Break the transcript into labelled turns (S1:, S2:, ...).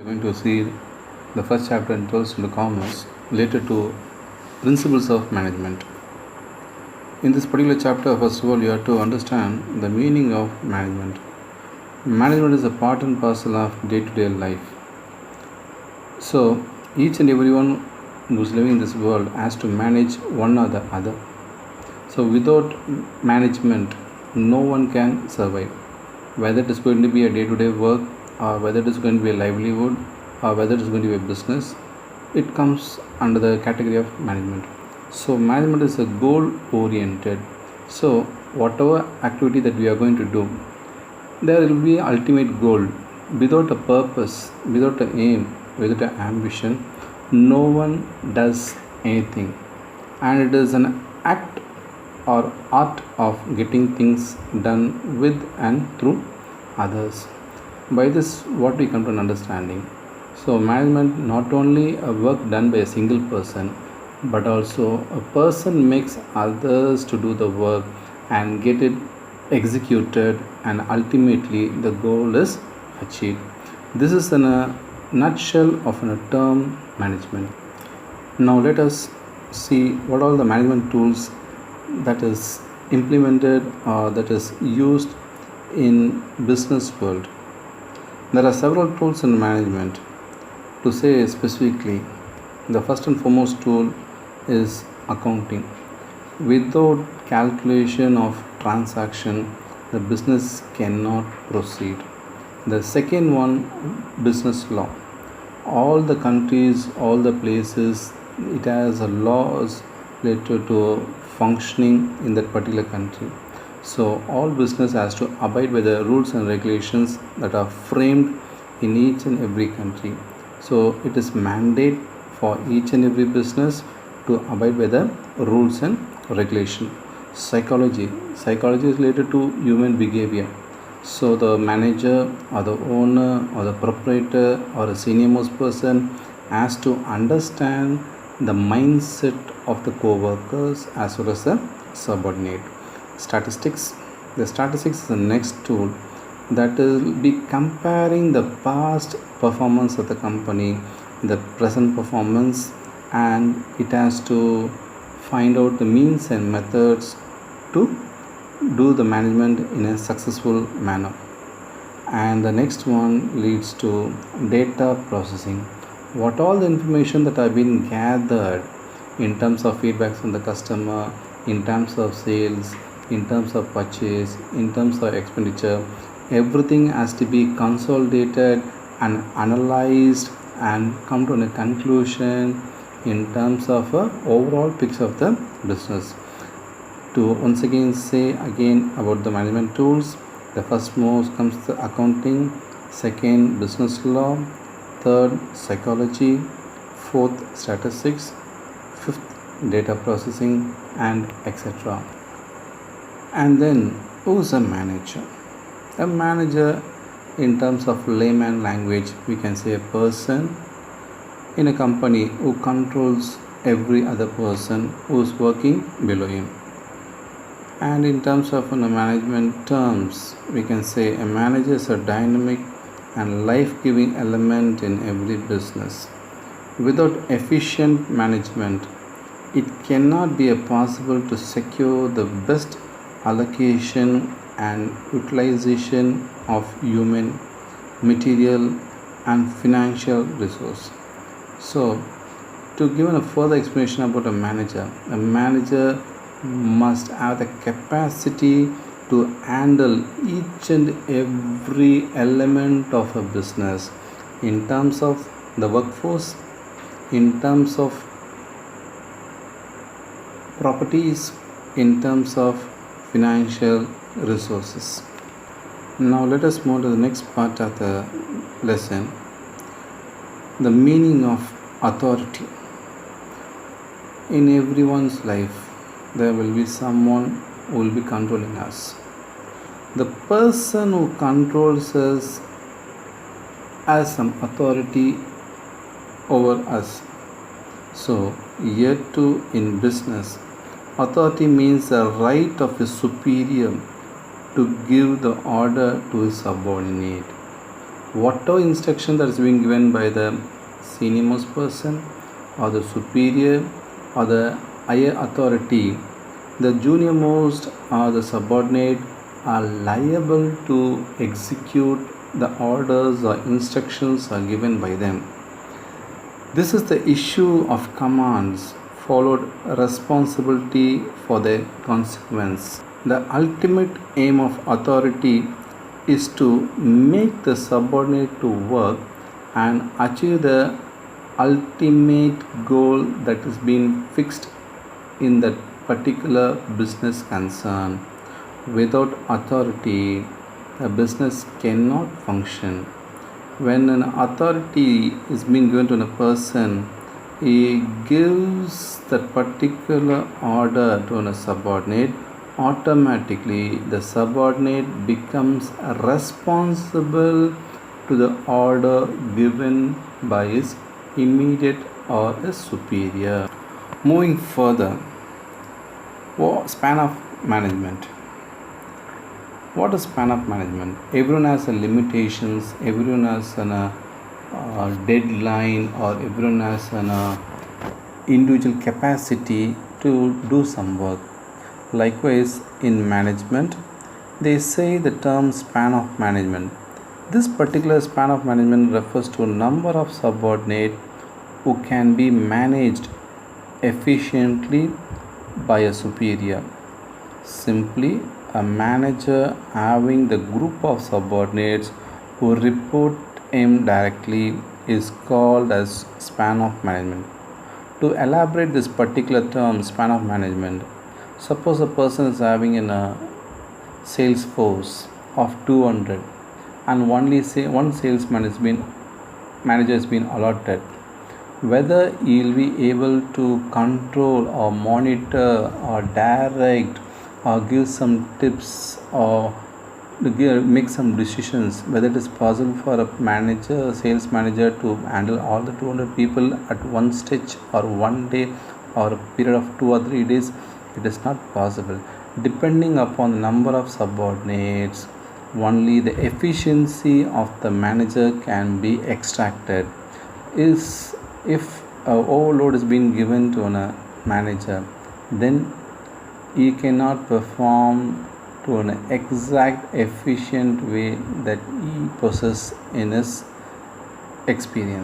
S1: We're going to see the first chapter entitled into commerce related to principles of management. In this particular chapter, first of all, you have to understand the meaning of management. Management is a part and parcel of day-to-day life. So each and everyone who's living in this world has to manage one or the other. So without management, no one can survive. Whether it is going to be a day-to-day work, or whether it is going to be a livelihood, or whether it is going to be a business, it comes under the category of management. So management is a goal oriented. So whatever activity that we are going to do, there will be ultimate goal. Without a purpose, without an aim, without an ambition, no one does anything. And it is an act or art of getting things done with and through others. By this, what we come to an understanding. So, management not only a work done by a single person, but also a person makes others to do the work and get it executed, and ultimately the goal is achieved. This is in a nutshell of a term management. Now let us see what all the management tools that is implemented or that is used in business world. There are several tools in management. To say specifically, the first and foremost tool is accounting. Without calculation of transaction, the business cannot proceed. The second one, business law. All the countries, all the places, it has a laws related to functioning in that particular country. So all business has to abide by the rules and regulations that are framed in each and every country. So it is mandate for each and every business to abide by the rules and regulation. Psychology is related to human behavior. So the manager or the owner or the proprietor or a senior most person has to understand the mindset of the co-workers as well as the subordinate. Statistics. The statistics is the next tool that will be comparing the past performance of the company, the present performance, and it has to find out the means and methods to do the management in a successful manner. And the next one leads to data processing. What all the information that have been gathered in terms of feedbacks from the customer, in terms of sales, in terms of purchase, in terms of expenditure, everything has to be consolidated and analyzed and come to a conclusion in terms of a overall picture of the business. To once again say again about the management tools, the first most comes the accounting, second business law, third psychology, fourth statistics, fifth data processing, and etc. And then who's a manager? A manager, in terms of layman language, we can say a person in a company who controls every other person who's working below him. And in terms of management terms, we can say a manager is a dynamic and life-giving element in every business. Without efficient management, it cannot be possible to secure the best allocation and utilization of human, material, and financial resource. So, to give a further explanation about a manager must have the capacity to handle each and every element of a business in terms of the workforce, in terms of properties, in terms of financial resources. Now let us move to the next part of the lesson, the meaning of authority. In everyone's life, there will be someone who will be controlling us. The person who controls us has some authority over us. So, here too in business, authority means the right of a superior to give the order to his subordinate. whatever instruction that is being given by the senior most person or the superior or the higher authority, the junior most or the subordinate are liable to execute the orders or instructions are given by them. This is the issue of commands followed responsibility for their consequence. The ultimate aim of authority is to make the subordinate to work and achieve the ultimate goal that is being fixed in that particular business concern. Without authority, the business cannot function. When an authority is being given to a person, he gives that particular order to a subordinate, automatically the subordinate becomes responsible to the order given by his immediate or his superior. Moving further, span of management. What is span of management? Everyone has a limitations, everyone has a deadline, or everyone has an individual capacity to do some work. Likewise, in management, they say the term span of management. This particular span of management refers to a number of subordinates who can be managed efficiently by a superior. Simply, a manager having the group of subordinates who report him directly is called as span of management. To elaborate this particular term, span of management, suppose a person is having a sales force of 200 and only say one salesman has been manager has been allotted. Whether he will be able to control or monitor or direct or give some tips or make some decisions, whether it is possible for a sales manager to handle all the 200 people at one stretch or one day or a period of 2 or 3 days, it is not possible. Depending upon the number of subordinates, only the efficiency of the manager can be extracted. If overload is being given to a manager, then he cannot perform to an exact efficient way that he possesses in his experience.